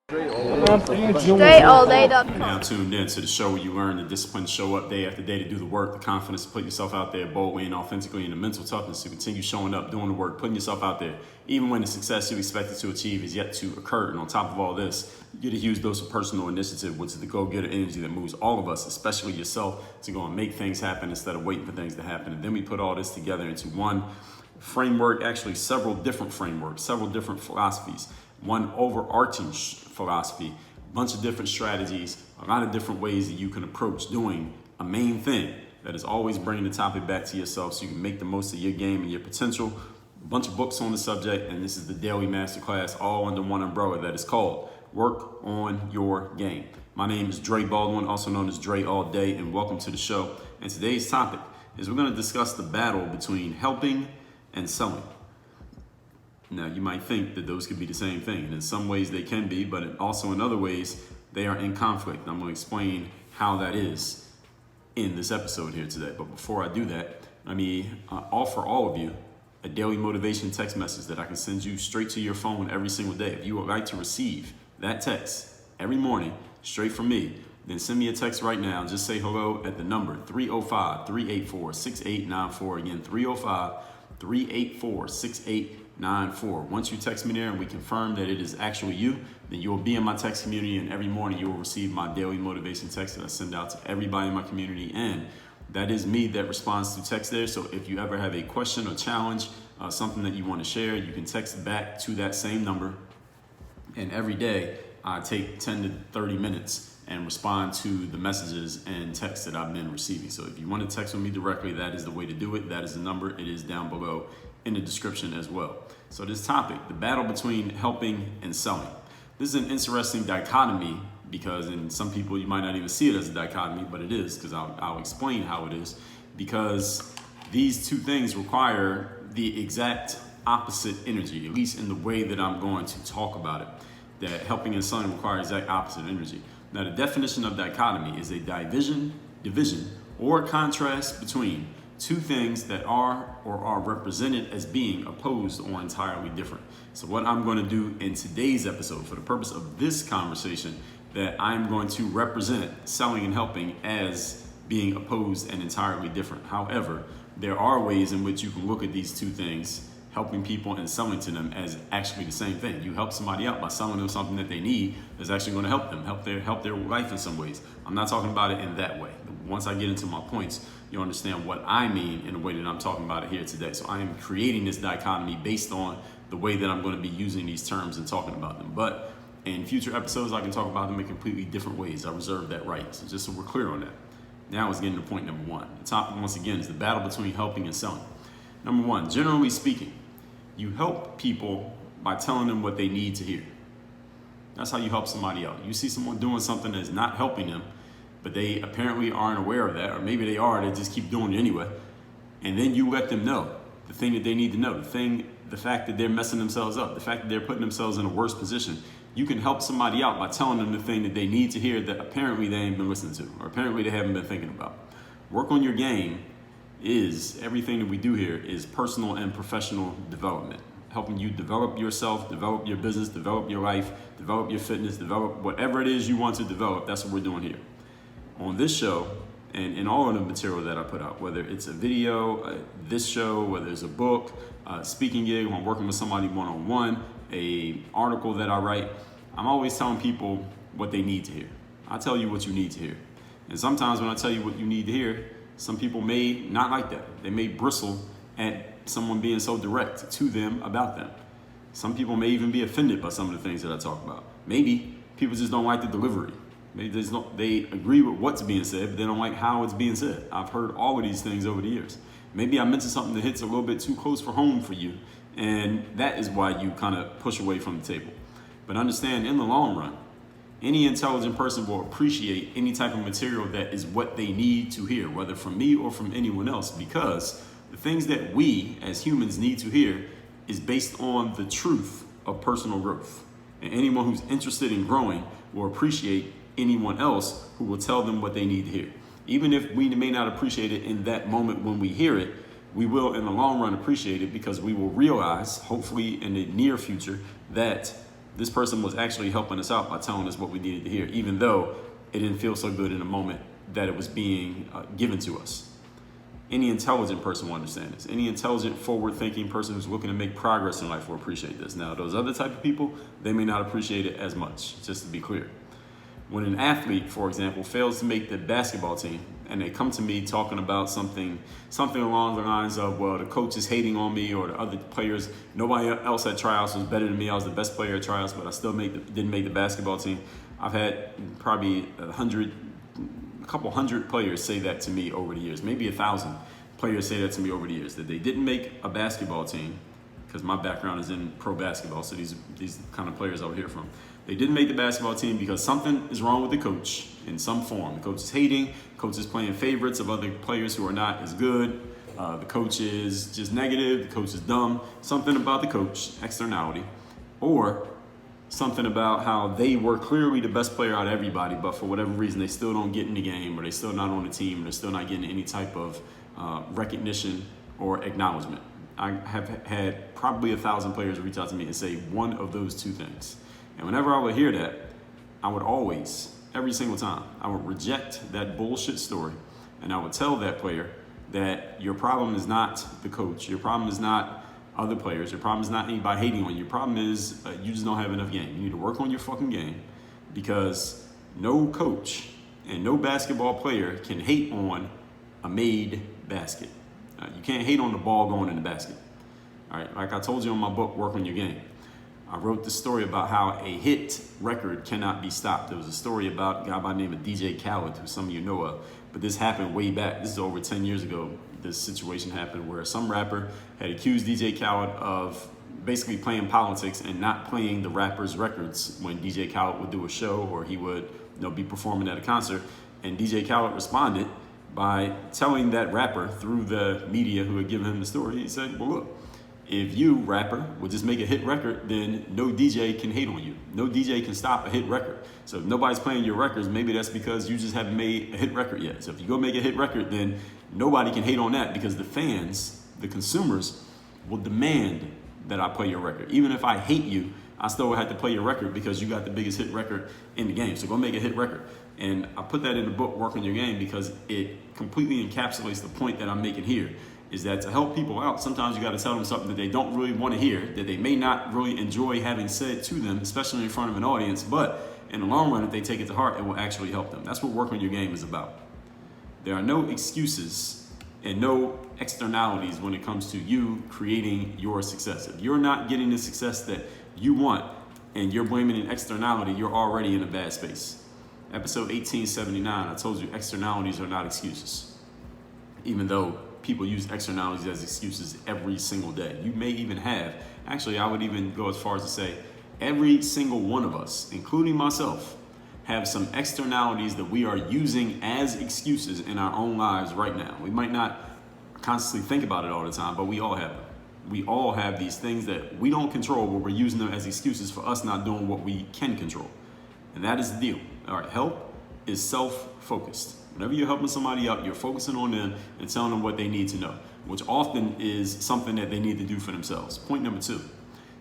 DreAllDay.com. Now tuned in to the show where you learn the discipline to show up day after day to do the work, the confidence to put yourself out there boldly and authentically, and the mental toughness to continue showing up, doing the work, putting yourself out there, even when the success you expected to achieve is yet to occur. And on top of all this, you get a huge dose of personal initiative, which is the go-getter energy that moves all of us, especially yourself, to go and make things happen instead of waiting for things to happen. And then we put all this together into one framework, actually several different frameworks, several different philosophies, one overarching philosophy, a bunch of different strategies, a lot of different ways that you can approach doing a main thing that is always bringing the topic back to yourself so you can make the most of your game and your potential. A bunch of books on the subject, and this is the daily masterclass all under one umbrella that is called Work on Your Game. My name is Dre Baldwin, also known as Dre All Day, and welcome to the show. And today's topic is we're going to discuss the battle between helping and selling. Now, you might think that those could be the same thing, and in some ways they can be, but also in other ways they are in conflict. I'm going to explain how that is in this episode here today. But before I do that, let me offer all of you a daily motivation text message that I can send you straight to your phone every single day. If you would like to receive that text every morning straight from me, then send me a text right now. Just say hello at the number 305-384-6894. Again, 305-384-6894. Once you text me there and we confirm that it is actually you, then you will be in my text community, and every morning you will receive my daily motivation text that I send out to everybody in my community. And that is me that responds to text there. So if you ever have a question or challenge, something that you want to share, you can text back to that same number. And every day I take 10 to 30 minutes and respond to the messages and texts that I've been receiving. So if you want to text with me directly, that is the way to do it. That is the number. It is down below in the description as well. So this topic, the battle between helping and selling. This is an interesting dichotomy because in some people you might not even see it as a dichotomy, but it is, because I'll explain how it is, because these two things require the exact opposite energy, at least in the way that I'm going to talk about it. That helping and selling require exact opposite energy. Now, the definition of dichotomy is a division, or contrast between two things that are or are represented as being opposed or entirely different. So what I'm going to do in today's episode, for the purpose of this conversation, that I'm going to represent selling and helping as being opposed and entirely different. However, there are ways in which you can look at these two things, helping people and selling to them, as actually the same thing. You help somebody out by selling them something that they need that's actually going to help them, help their life in some ways. I'm not talking about it in that way. Once I get into my points, you'll understand what I mean in the way that I'm talking about it here today. So I am creating this dichotomy based on the way that I'm going to be using these terms and talking about them. But in future episodes, I can talk about them in completely different ways. I reserve that right. So just so we're clear on that. Now let's get into point number one. The topic, once again, is the battle between helping and selling. Number one, generally speaking, you help people by telling them what they need to hear. That's how you help somebody out. You see someone doing something that's not helping them, but they apparently aren't aware of that, or maybe they are, they just keep doing it anyway. And then you let them know the thing that they need to know, the fact that they're messing themselves up, the fact that they're putting themselves in a worse position. You can help somebody out by telling them the thing that they need to hear that apparently they ain't been listening to, or apparently they haven't been thinking about. Work on your game is everything that we do here is personal and professional development, helping you develop yourself, develop your business, develop your life, develop your fitness, develop whatever it is you want to develop. That's what we're doing here. On this show, and in all of the material that I put out, whether it's a video, this show, whether it's a book, speaking gig, when I'm working with somebody one-on-one, a article that I write, I'm always telling people what they need to hear. I tell you what you need to hear. And sometimes when I tell you what you need to hear, some people may not like that. They may bristle at someone being so direct to them about them. Some people may even be offended by some of the things that I talk about. Maybe people just don't like the delivery. Maybe they agree with what's being said, but they don't like how it's being said. I've heard all of these things over the years. Maybe I mentioned something that hits a little bit too close for home for you, and that is why you kind of push away from the table. But understand, in the long run, any intelligent person will appreciate any type of material that is what they need to hear, whether from me or from anyone else, because the things that we as humans need to hear is based on the truth of personal growth. And anyone who's interested in growing will appreciate anyone else who will tell them what they need to hear. Even if we may not appreciate it in that moment when we hear it, we will in the long run appreciate it, because we will realize, hopefully in the near future, that this person was actually helping us out by telling us what we needed to hear, even though it didn't feel so good in the moment that it was being given to us. Any intelligent person will understand this. Any intelligent, forward-thinking person who's looking to make progress in life will appreciate this. Now, those other type of people, they may not appreciate it as much, just to be clear. When an athlete, for example, fails to make the basketball team, and they come to me talking about something along the lines of, well, the coach is hating on me, or the other players, nobody else at tryouts was better than me. I was the best player at tryouts, but I still didn't make the basketball team. I've had probably a couple hundred players say that to me over the years, maybe 1,000 players say that to me over the years, that they didn't make a basketball team, because my background is in pro basketball, so these kind of players I would hear from. They didn't make the basketball team because something is wrong with the coach in some form. The coach is hating, the coach is playing favorites of other players who are not as good, the coach is just negative, the coach is dumb, something about the coach, externality, or something about how they were clearly the best player out of everybody, but for whatever reason they still don't get in the game, or they're still not on the team, or they're still not getting any type of recognition or acknowledgement. I have had probably 1,000 players reach out to me and say one of those two things. And whenever I would hear that, I would always, every single time, I would reject that bullshit story, and I would tell that player that your problem is not the coach, your problem is not other players, your problem is not anybody hating on you, your problem is you just don't have enough game. You need to work on your fucking game, because no coach and no basketball player can hate on a made basket. You can't hate on the ball going in the basket. All right, like I told you in my book, Work on Your Game, I wrote this story about how a hit record cannot be stopped. There was a story about a guy by the name of DJ Khaled, who some of you know of, but this happened way back. This is over 10 years ago. This situation happened where some rapper had accused DJ Khaled of basically playing politics and not playing the rapper's records when DJ Khaled would do a show, or he would be performing at a concert. And DJ Khaled responded by telling that rapper through the media who had given him the story. He said, well, look, if you, rapper, would just make a hit record, then no DJ can hate on you. No DJ can stop a hit record. So if nobody's playing your records, maybe that's because you just haven't made a hit record yet. So if you go make a hit record, then nobody can hate on that, because the fans, the consumers, will demand that I play your record. Even if I hate you, I still have to play your record because you got the biggest hit record in the game. So go make a hit record. And I put that in the book, Work on Your Game, because it completely encapsulates the point that I'm making here, is that to help people out, sometimes you got to tell them something that they don't really want to hear, that they may not really enjoy having said to them, especially in front of an audience, but in the long run, if they take it to heart, it will actually help them. That's what Work on Your Game is about. There are no excuses and no externalities when it comes to you creating your success. If you're not getting the success that you want and you're blaming an externality, you're already in a bad space. Episode 1879, I told you externalities are not excuses, even though people use externalities as excuses every single day. You may even have, actually, I would even go as far as to say, every single one of us, including myself, have some externalities that we are using as excuses in our own lives right now. We might not constantly think about it all the time, but we all have them. We all have these things that we don't control, but we're using them as excuses for us not doing what we can control. And that is the deal. All right, help is self-focused. Whenever you're helping somebody out, you're focusing on them and telling them what they need to know, which often is something that they need to do for themselves. Point number 2.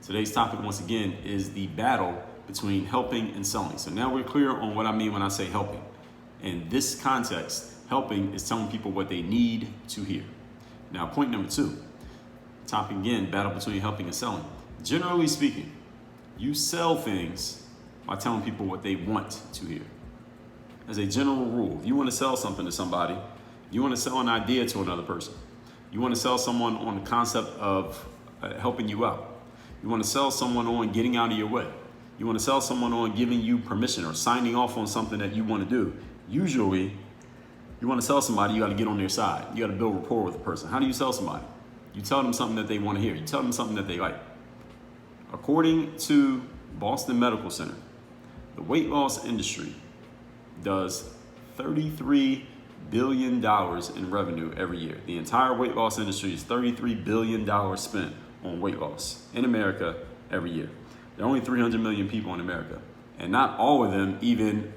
Today's topic, once again, is the battle between helping and selling. So now we're clear on what I mean when I say helping. In this context, helping is telling people what they need to hear. Now, point number 2, topic again, battle between helping and selling. Generally speaking, you sell things by telling people what they want to hear. As a general rule, if you want to sell something to somebody, you want to sell an idea to another person. You want to sell someone on the concept of helping you out. You want to sell someone on getting out of your way. You want to sell someone on giving you permission or signing off on something that you want to do. Usually, you want to sell somebody, you got to get on their side. You got to build rapport with the person. How do you sell somebody? You tell them something that they want to hear. You tell them something that they like. According to Boston Medical Center, the weight loss industry does $33 billion in revenue every year. The entire weight loss industry is $33 billion spent on weight loss in America every year. There are only 300 million people in America, and not all of them even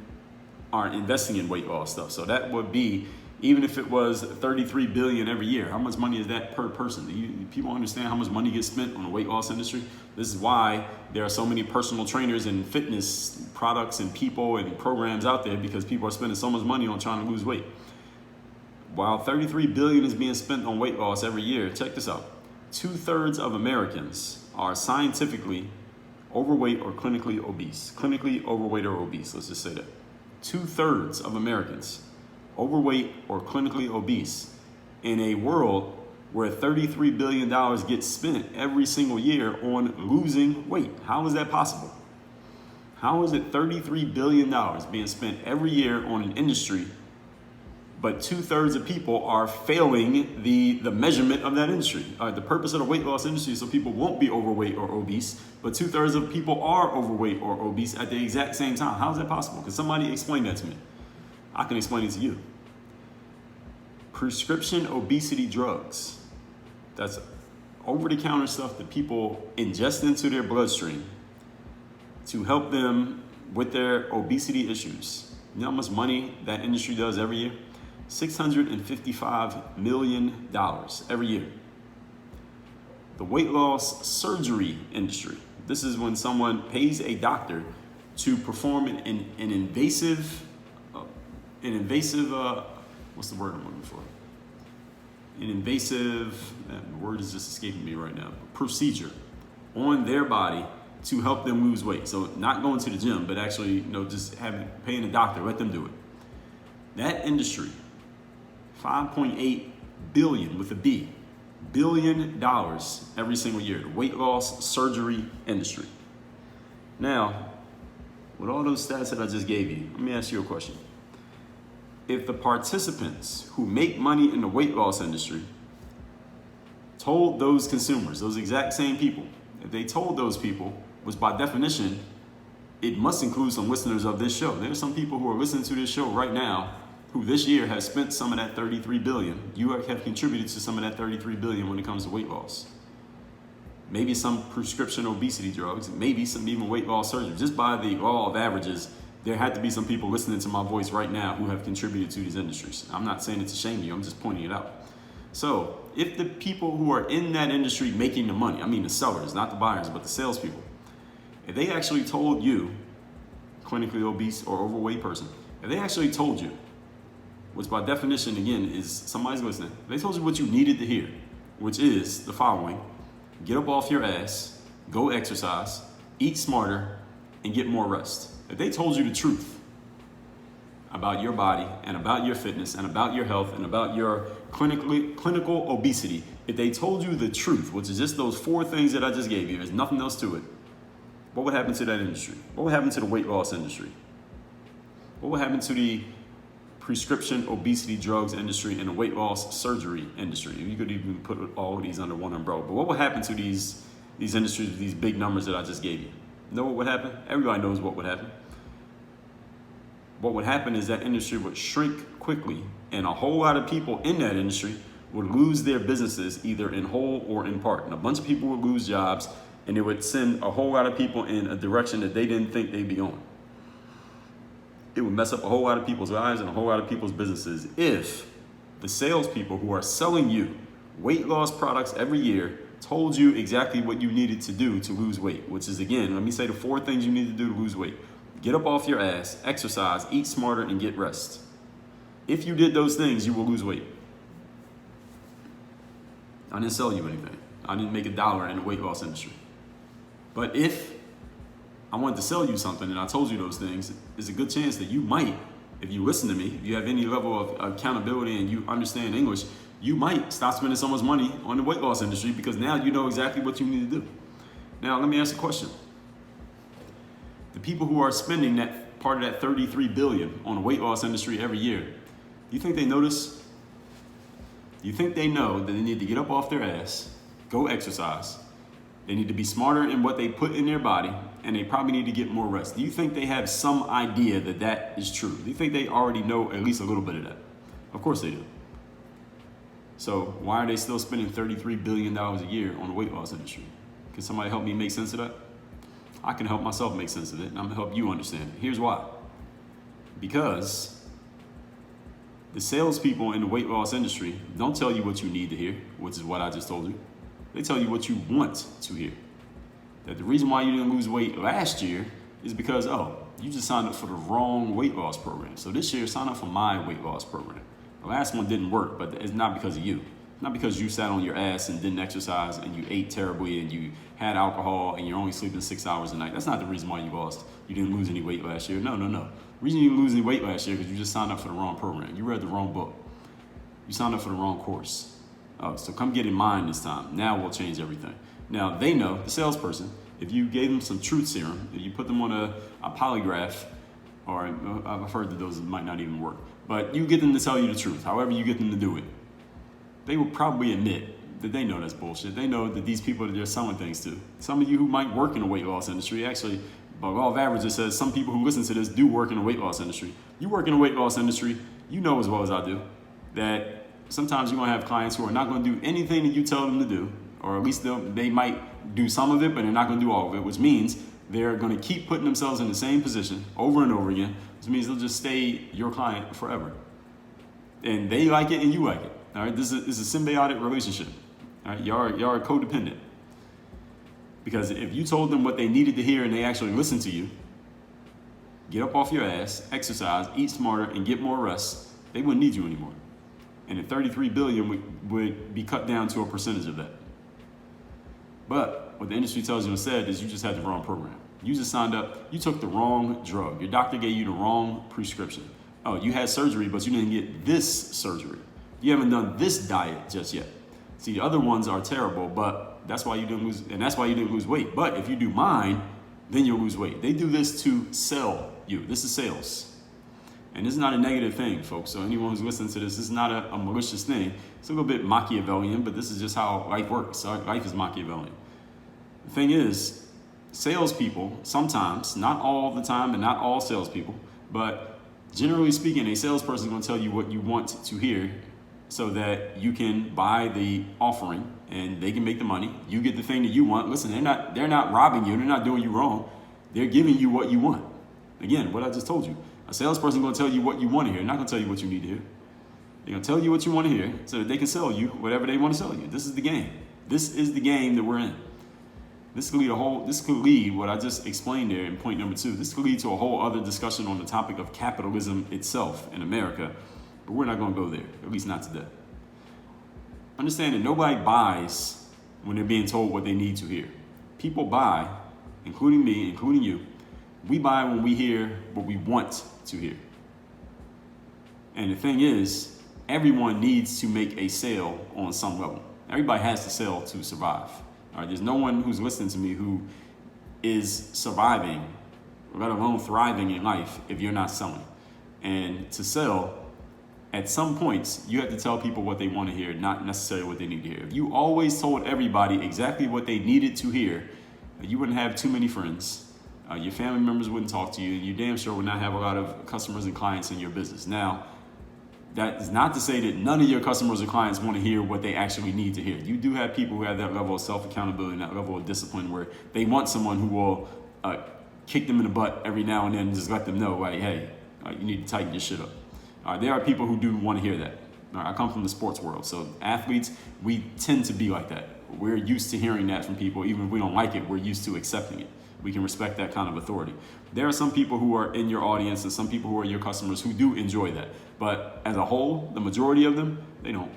are investing in weight loss stuff. So that would be Even if it was 33 billion every year, how much money is that per person? Do people understand how much money gets spent on the weight loss industry? This is why there are so many personal trainers and fitness products and people and programs out there, because people are spending so much money on trying to lose weight. While 33 billion is being spent on weight loss every year, check this out. 2/3 of Americans are scientifically overweight or clinically obese. Clinically overweight or obese, let's just say that. 2/3 of Americans overweight or clinically obese, in a world where $33 billion gets spent every single year on losing weight. How is that possible? How is it $33 billion being spent every year on an industry, but 2/3 of people are failing the measurement of that industry? The purpose of the weight loss industry is so people won't be overweight or obese, but 2/3 of people are overweight or obese at the exact same time. How is that possible? Can somebody explain that to me? I can explain it to you. Prescription obesity drugs. That's over-the-counter stuff that people ingest into their bloodstream to help them with their obesity issues. You know how much money that industry does every year? $655 million every year. The weight loss surgery industry. This is when someone pays a doctor to perform an invasive, what's the word I'm looking for? An invasive, that word is just escaping me right now, procedure on their body to help them lose weight. So not going to the gym, but actually, just paying a doctor, let them do it. That industry, $5.8 billion with a B, $billion every single year, the weight loss surgery industry. Now, with all those stats that I just gave you, let me ask you a question. If the participants who make money in the weight loss industry told those consumers, those exact same people, if they told those people, which by definition, it must include some listeners of this show. There are some people who are listening to this show right now who this year has spent some of that 33 billion. You have contributed to some of that 33 billion when it comes to weight loss. Maybe some prescription obesity drugs, maybe some even weight loss surgery. Just by the law of averages, there had to be some people listening to my voice right now who have contributed to these industries. I'm not saying it to shame you, I'm just pointing it out. So if the people who are in that industry making the money, I mean the sellers, not the buyers, but the salespeople, if they actually told you, clinically obese or overweight person, if they actually told you, which by definition, again, is somebody's listening, if they told you what you needed to hear, which is the following: get up off your ass, go exercise, eat smarter, and get more rest. If they told you the truth about your body and about your fitness and about your health and about your clinical obesity, if they told you the truth, which is just those 4 things that I just gave you, there's nothing else to it, what would happen to that industry? What would happen to the weight loss industry? What would happen to the prescription obesity drugs industry and the weight loss surgery industry? You could even put all of these under one umbrella. But what would happen to these industries with these big numbers that I just gave you? Know what would happen? Everybody knows what would happen. What would happen is that industry would shrink quickly, and a whole lot of people in that industry would lose their businesses either in whole or in part. And a bunch of people would lose jobs, and it would send a whole lot of people in a direction that they didn't think they'd be going. It would mess up a whole lot of people's lives and a whole lot of people's businesses if the salespeople who are selling you weight loss products every year told you exactly what you needed to do to lose weight, which is, again, let me say the 4 things you need to do to lose weight. Get up off your ass, exercise, eat smarter, and get rest. If you did those things, you will lose weight. I didn't sell you anything. I didn't make $1 in the weight loss industry. But if I wanted to sell you something and I told you those things, there's a good chance that you might, if you listen to me, if you have any level of accountability and you understand English, you might stop spending so much money on the weight loss industry, because now you know exactly what you need to do. Now, let me ask a question. The people who are spending that part of that 33 billion on the weight loss industry every year, do you think they notice? Do you think they know that they need to get up off their ass, go exercise, they need to be smarter in what they put in their body, and they probably need to get more rest? Do you think they have some idea that that is true? Do you think they already know at least a little bit of that? Of course they do. So why are they still spending $33 billion a year on the weight loss industry? Can somebody help me make sense of that? I can help myself make sense of it, and I'm gonna help you understand it. Here's why. Because The salespeople in the weight loss industry don't tell you what you need to hear, which is what I just told you. They tell you what you want to hear. That the reason why you didn't lose weight last year is because, you just signed up for the wrong weight loss program. So this year, sign up for my weight loss program. The last one didn't work, but it's not because of you. Not because you sat on your ass and didn't exercise and you ate terribly and you had alcohol and you're only sleeping 6 hours a night. That's not the reason why you lost. You didn't lose any weight last year. No. The reason you didn't lose any weight last year is because you just signed up for the wrong program. You read the wrong book. You signed up for the wrong course. So come get in mine this time. Now we'll change everything. Now they know, the salesperson, if you gave them some truth serum, if you put them on a polygraph, or I've heard that those might not even work, but you get them to tell you the truth, however you get them to do it, they will probably admit that they know that's bullshit. They know that these people that they're selling things to. Some of you who might work in the weight loss industry, actually, by law of averages says some people who listen to this do work in the weight loss industry. You work in the weight loss industry, you know as well as I do that sometimes you're going to have clients who are not going to do anything that you tell them to do, or at least they might do some of it, but they're not going to do all of it, which means they're going to keep putting themselves in the same position over and over again, which means they'll just stay your client forever. And they like it and you like it. All right, this is a symbiotic relationship. All right, y'all are codependent. Because if you told them what they needed to hear and they actually listened to you, get up off your ass, exercise, eat smarter, and get more rest, they wouldn't need you anymore. And the 33 billion would be cut down to a percentage of that. But what the industry tells you instead is you just had the wrong program. You just signed up, you took the wrong drug. Your doctor gave you the wrong prescription. You had surgery, but you didn't get this surgery. You haven't done this diet just yet. See, the other ones are terrible, but that's why you didn't lose, and that's why you didn't lose weight. But if you do mine, then you'll lose weight. They do this to sell you. This is sales. And this is not a negative thing, folks. So anyone who's listening to this is not a malicious thing. It's a little bit Machiavellian, but this is just how life works. Life is Machiavellian. The thing is, salespeople, sometimes, not all the time and not all salespeople, but generally speaking, a salesperson is going to tell you what you want to hear so that you can buy the offering and they can make the money. You get the thing that you want. Listen, they're not robbing you. They're not doing you wrong. They're giving you what you want. Again, what I just told you. A salesperson is going to tell you what you want to hear. They're not going to tell you what you need to hear. They're going to tell you what you want to hear so that they can sell you whatever they want to sell you. This is the game. This is the game that we're in. This could lead what I just explained there in point number 2. This could lead to a whole other discussion on the topic of capitalism itself in America. But we're not going to go there, at least not today. Understand that nobody buys when they're being told what they need to hear. People buy, including me, including you. We buy when we hear what we want to hear. And the thing is, everyone needs to make a sale on some level. Everybody has to sell to survive. All right, there's no one who's listening to me who is surviving, let alone thriving in life, if you're not selling. And to sell, at some points, you have to tell people what they want to hear, not necessarily what they need to hear. If you always told everybody exactly what they needed to hear, you wouldn't have too many friends. Your family members wouldn't talk to you, and you damn sure would not have a lot of customers and clients in your business. Now, that is not to say that none of your customers or clients want to hear what they actually need to hear. You do have people who have that level of self-accountability and that level of discipline where they want someone who will kick them in the butt every now and then and just let them know, like, hey, you need to tighten your shit up. There are people who do want to hear that. I come from the sports world, so athletes, we tend to be like that. We're used to hearing that from people. Even if we don't like it, we're used to accepting it. We can respect that kind of authority. There are some people who are in your audience and some people who are your customers who do enjoy that. But as a whole, the majority of them, they don't.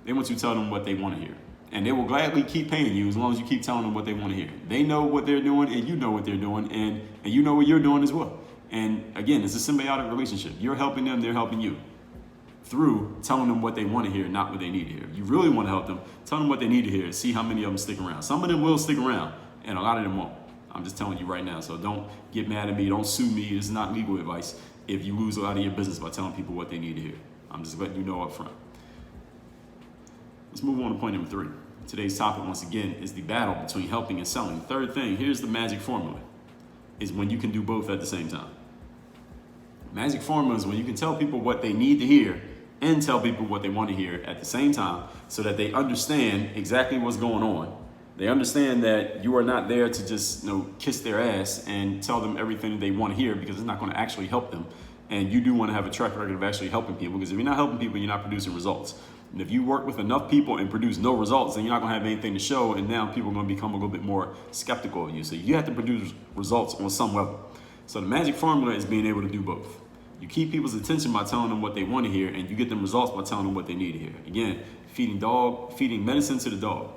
They want you to tell them what they want to hear. And they will gladly keep paying you as long as you keep telling them what they want to hear. They know what they're doing and you know what they're doing and you know what you're doing as well. And again, it's a symbiotic relationship. You're helping them, they're helping you through telling them what they want to hear, not what they need to hear. If you really want to help them, tell them what they need to hear and see how many of them stick around. Some of them will stick around and a lot of them won't. I'm just telling you right now, so don't get mad at me. Don't sue me. This is not legal advice if you lose a lot of your business by telling people what they need to hear. I'm just letting you know up front. Let's move on to point number 3. Today's topic, once again, is the battle between helping and selling. Third thing, here's the magic formula, is when you can do both at the same time. Magic formula is when you can tell people what they need to hear and tell people what they want to hear at the same time so that they understand exactly what's going on. They understand that you are not there to just kiss their ass and tell them everything they want to hear because it's not going to actually help them. and you do want to have a track record of actually helping people, because if you're not helping people, you're not producing results. And if you work with enough people and produce no results, then you're not going to have anything to show, and now people are going to become a little bit more skeptical of you. So you have to produce results on some level. So the magic formula is being able to do both. You keep people's attention by telling them what they want to hear, and you get them results by telling them what they need to hear. Again, feeding medicine to the dog.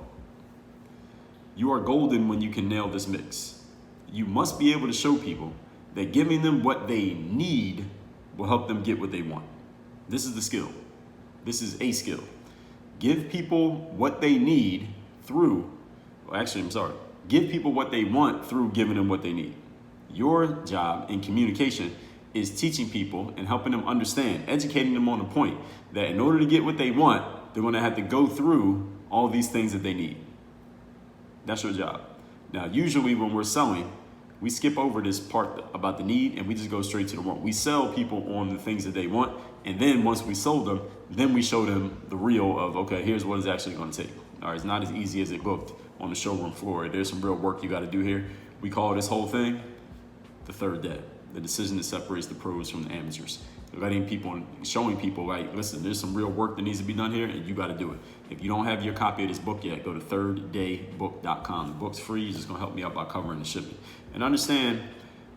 You are golden when you can nail this mix. You must be able to show people that giving them what they need will help them get what they want. This is the skill. This is a skill. Give people what they need through, give people what they want through giving them what they need. Your job in communication is teaching people and helping them understand, educating them on the point that in order to get what they want, they're going to have to go through all these things that they need. That's your job. Now, usually when we're selling, we skip over this part about the need and we just go straight to the want. We sell people on the things that they want, and then once we sold them, then we show them the real of, okay, here's what it's actually going to take. All right, it's not as easy as it looked on the showroom floor. There's some real work you got to do here. We call this whole thing the third day, the decision that separates the pros from the amateurs. Letting people, showing people, like, listen, there's some real work that needs to be done here, and you got to do it. If you don't have your copy of this book yet, go to thirddaybook.com. The book's free. It's just going to help me out by covering the shipping. And understand,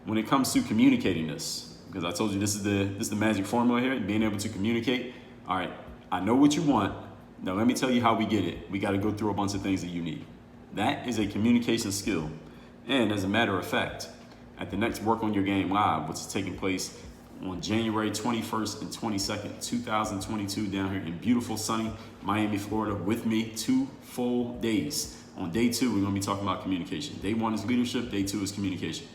when it comes to communicating this, because I told you this is the magic formula here, being able to communicate. All right, I know what you want. Now let me tell you how we get it. We got to go through a bunch of things that you need. That is a communication skill. And as a matter of fact, at the next Work on Your Game Live, which is taking place on January 21st and 22nd, 2022, down here in beautiful, sunny Miami, Florida, with me 2 full days. On day 2, we're going to be talking about communication. Day 1 is leadership. Day 2 is communication.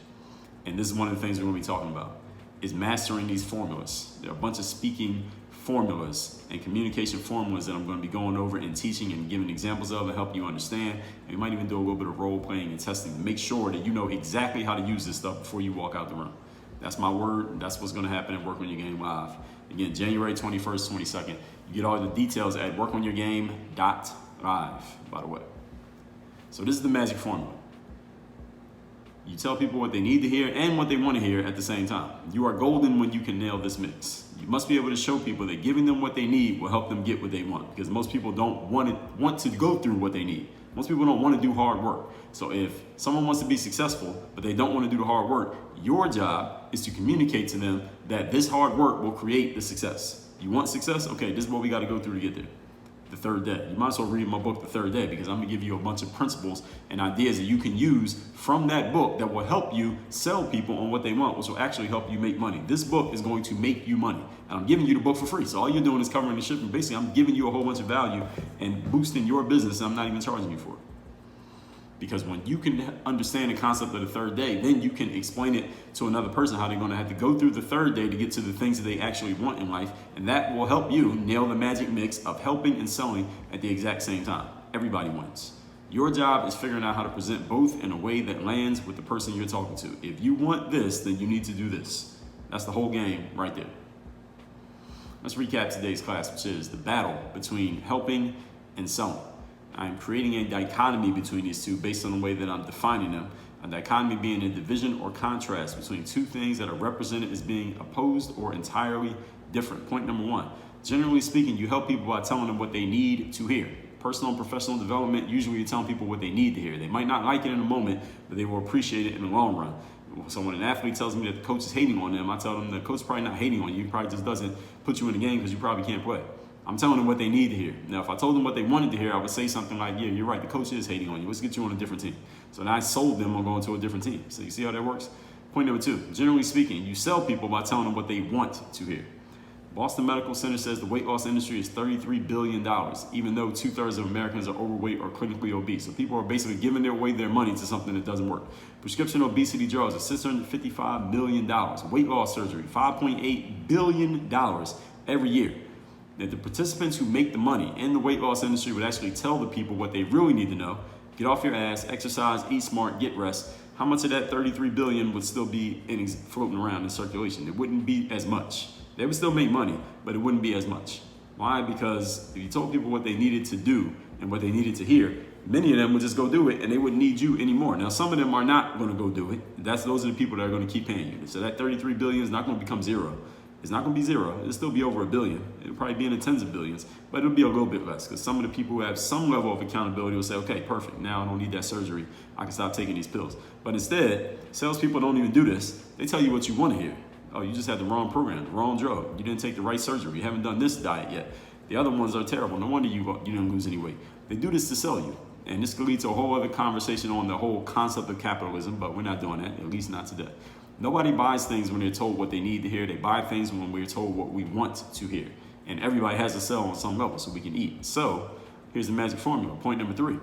And this is one of the things we're going to be talking about, is mastering these formulas. There are a bunch of speaking formulas and communication formulas that I'm going to be going over and teaching and giving examples of to help you understand. And we might even do a little bit of role playing and testing to make sure that you know exactly how to use this stuff before you walk out the room. That's my word. That's what's going to happen at Work on Your Game Live. Again, January 21st, 22nd. You get all the details at workonyourgame.live, by the way. So this is the magic formula. You tell people what they need to hear and what they want to hear at the same time. You are golden when you can nail this mix. You must be able to show people that giving them what they need will help them get what they want, because most people don't want to go through what they need. Most people don't want to do hard work. So if someone wants to be successful, but they don't want to do the hard work, your job is to communicate to them that this hard work will create the success. You want success? Okay, this is what we got to go through to get there. The third day. You might as well read my book, The Third Day, because I'm going to give you a bunch of principles and ideas that you can use from that book that will help you sell people on what they want, which will actually help you make money. This book is going to make you money. And I'm giving you the book for free. So all you're doing is covering the shipping. Basically, I'm giving you a whole bunch of value and boosting your business, and I'm not even charging you for it. Because when you can understand the concept of the third day, then you can explain it to another person how they're going to have to go through the third day to get to the things that they actually want in life. And that will help you nail the magic mix of helping and selling at the exact same time. Everybody wins. Your job is figuring out how to present both in a way that lands with the person you're talking to. If you want this, then you need to do this. That's the whole game right there. Let's recap today's class, which is the battle between helping and selling. I'm creating a dichotomy between these two based on the way that I'm defining them. A dichotomy being a division or contrast between two things that are represented as being opposed or entirely different. Point number 1, generally speaking, you help people by telling them what they need to hear. Personal and professional development, usually you're telling people what they need to hear. They might not like it in a moment, but they will appreciate it in the long run. So when an athlete tells me that the coach is hating on them, I tell them the coach is probably not hating on you. He probably just doesn't put you in the game because you probably can't play. I'm telling them what they need to hear. Now, if I told them what they wanted to hear, I would say something like, yeah, you're right, the coach is hating on you. Let's get you on a different team. So now I sold them on going to a different team. So you see how that works? Point number 2, generally speaking, you sell people by telling them what they want to hear. Boston Medical Center says the weight loss industry is $33 billion, even though 2/3 of Americans are overweight or clinically obese. So people are basically giving away their money to something that doesn't work. Prescription obesity drugs are $655 million. Weight loss surgery, $5.8 billion every year. That the participants who make the money in the weight loss industry would actually tell the people what they really need to know. Get off your ass, exercise, eat smart, get rest. How much of that $33 billion would still be floating around in circulation? It wouldn't be as much. They would still make money, but it wouldn't be as much. Why? Because if you told people what they needed to do and what they needed to hear, many of them would just go do it and they wouldn't need you anymore. Now, some of them are not going to go do it. Those are the people that are going to keep paying you. So that $33 billion is not going to become zero. It's not going to be zero. It'll still be over $1 billion. It'll probably be in the tens of billions, but it'll be a little bit less because some of the people who have some level of accountability will say, okay, perfect. Now I don't need that surgery. I can stop taking these pills. But instead, salespeople don't even do this. They tell you what you want to hear. Oh, you just had the wrong program, the wrong drug. You didn't take the right surgery. You haven't done this diet yet. The other ones are terrible. No wonder you didn't lose any weight. They do this to sell you. And this could lead to a whole other conversation on the whole concept of capitalism, but we're not doing that, at least not today. Nobody buys things when they're told what they need to hear. They buy things when we're told what we want to hear. And everybody has to sell on some level so we can eat. So here's the magic formula. Point number 3,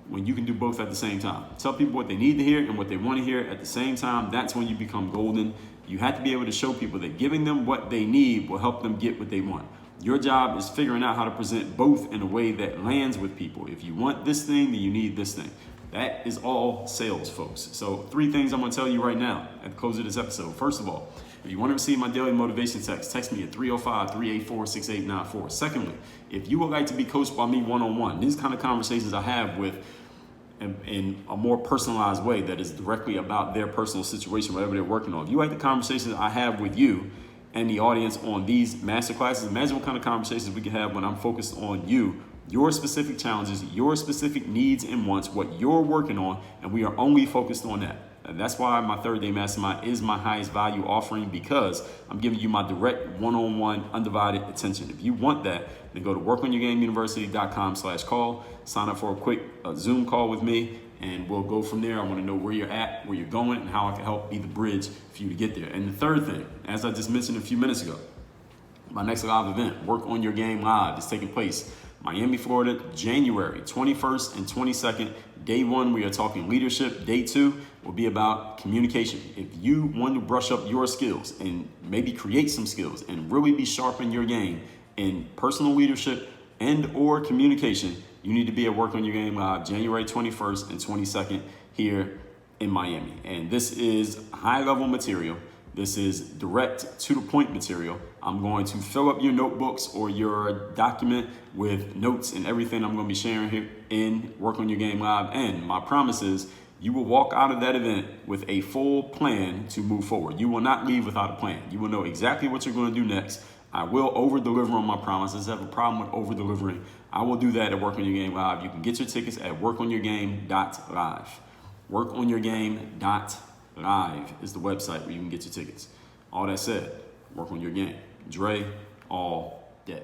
when you can do both at the same time. Tell people what they need to hear and what they want to hear at the same time. That's when you become golden. You have to be able to show people that giving them what they need will help them get what they want. Your job is figuring out how to present both in a way that lands with people. If you want this thing, then you need this thing. That is all sales, folks. So 3 things I'm going to tell you right now at the close of this episode. First of all, if you want to receive my daily motivation text me at 305-384-6894. Secondly, if you would like to be coached by me one-on-one, these kind of conversations I have with in a more personalized way that is directly about their personal situation, whatever they're working on. If you like the conversations I have with you and the audience on these masterclasses, imagine what kind of conversations we can have when I'm focused on you, your specific challenges, your specific needs and wants, what you're working on, and we are only focused on that. And that's why my 3rd-day mastermind is my highest value offering, because I'm giving you my direct one-on-one undivided attention. If you want that, then go to workonyourgameuniversity.com/call, sign up for a quick Zoom call with me, and we'll go from there. I want to know where you're at, where you're going, and how I can help be the bridge for you to get there. And the 3rd thing, as I just mentioned a few minutes ago, my next live event, Work on Your Game Live, is taking place Miami, Florida, January 21st and 22nd. Day 1, we are talking leadership. Day 2 will be about communication. If you want to brush up your skills and maybe create some skills and really be sharp in your game in personal leadership and or communication, you need to be at Work on Your Game Live January 21st and 22nd here in Miami. And this is high-level material. This is direct to the point material. I'm going to fill up your notebooks or your document with notes and everything I'm going to be sharing here in Work on Your Game Live. And my promise is you will walk out of that event with a full plan to move forward. You will not leave without a plan. You will know exactly what you're going to do next. I will over-deliver on my promises. I have a problem with over-delivering. I will do that at Work on Your Game Live. You can get your tickets at workonyourgame.live. Workonyourgame.live is the website where you can get your tickets. All that said, work on your game. Dre all day.